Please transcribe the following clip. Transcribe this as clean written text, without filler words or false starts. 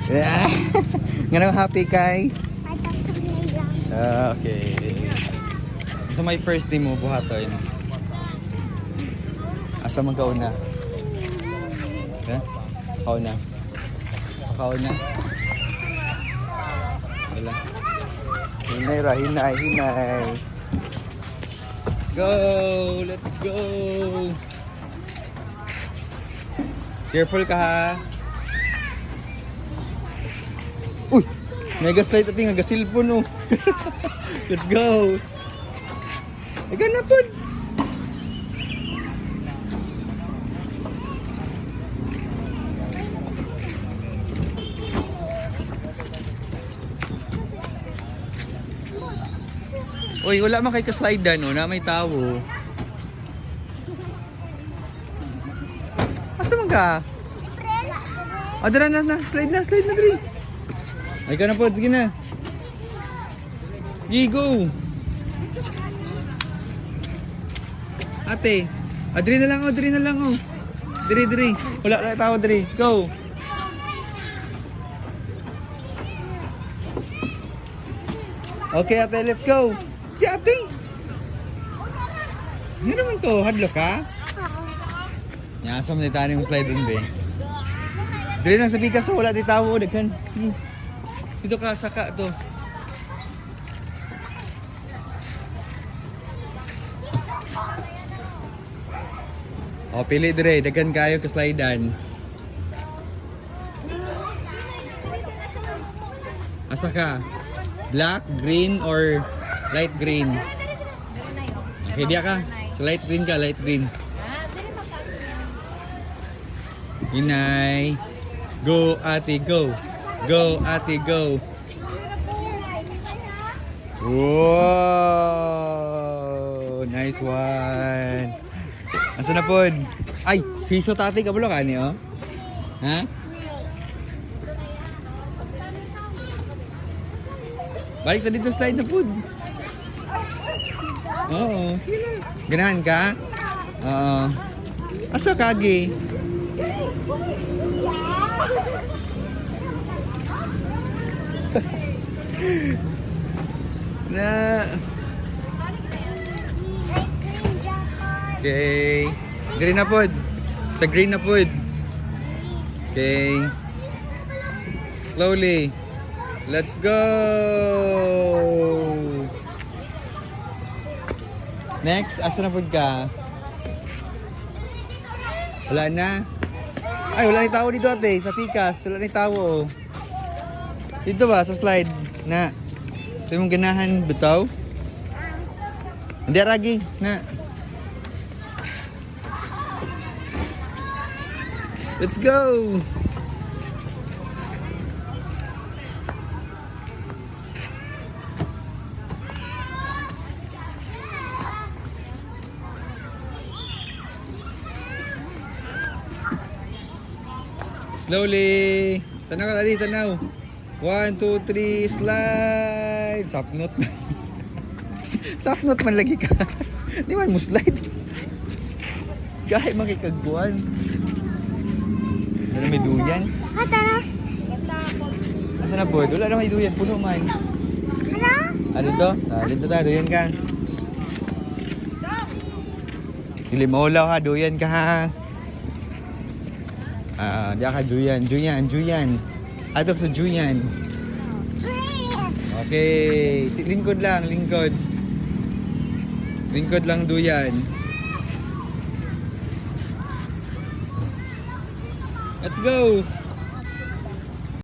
Yeah. Nga happy kay? Okay. So my first day mo buhaton. Asa man kauna? Ha? Kauna. Kauna. Wala. Hinay ra, hinay. Go! Let's go! Careful ka ha. Uy! Mega slide ito nga gasilpon oh. Let's go! Agan na po! Uy, wala man kay ka-slide no, na may tao. Asa man ka? Adra na, slide na diri. Ay ka na po, sige na. Go. Ate, adri na lang oh. Diri. Wala tao diri. Go. Okay, ate, let's go. Si ate. Ano naman to? Hadlock ka? Nyasam na tani mo slide dun, be. Dili lang sa bigas, wala di tao. Daghan. Dito ka, saka to. O, pili dire. Daghan kayo ka-slidean. Asa ka? Black, green, or light green? Okay, diya ka. So light green ka, light green. Hinay. Go, ate, go. Go, ate, go. Wow! Nice one. Asa na pod? Ay, siso tati ka bulo ka ni oh. Ha? Balik na dito, slide na pod. Oo, sige na. Ganahan ka? Oo. Asa kagi? Na. Okay. Green na pod. Sa green na pod. Okay. Slowly. Let's go. Next, asa na pod ka? Wala na. Ay, wala ni tao dito ate, sa pikas. Wala ni tao. Dito ba sa slide na? Ito yung ganahan bitaw. Hindi ragi na. Let's go. Slowly. Tanaw ka dali, tanaw. 1, 2, 3, slide. Sapnot man. Sapnot man lagi ka. Di man mo slide. Gahay makikagbuan. Ano may duyan? Tara. Asa na po? Wala na may duyan. Puno man. Ano? Dito? Dito ta. Duyan ka. Dili maulaw ha. Duyan ka ha. Diya ka Juyan. Ato sa Juyan. Okay. Lingkod lang, lingkod. Lingkod lang duyan. Let's go.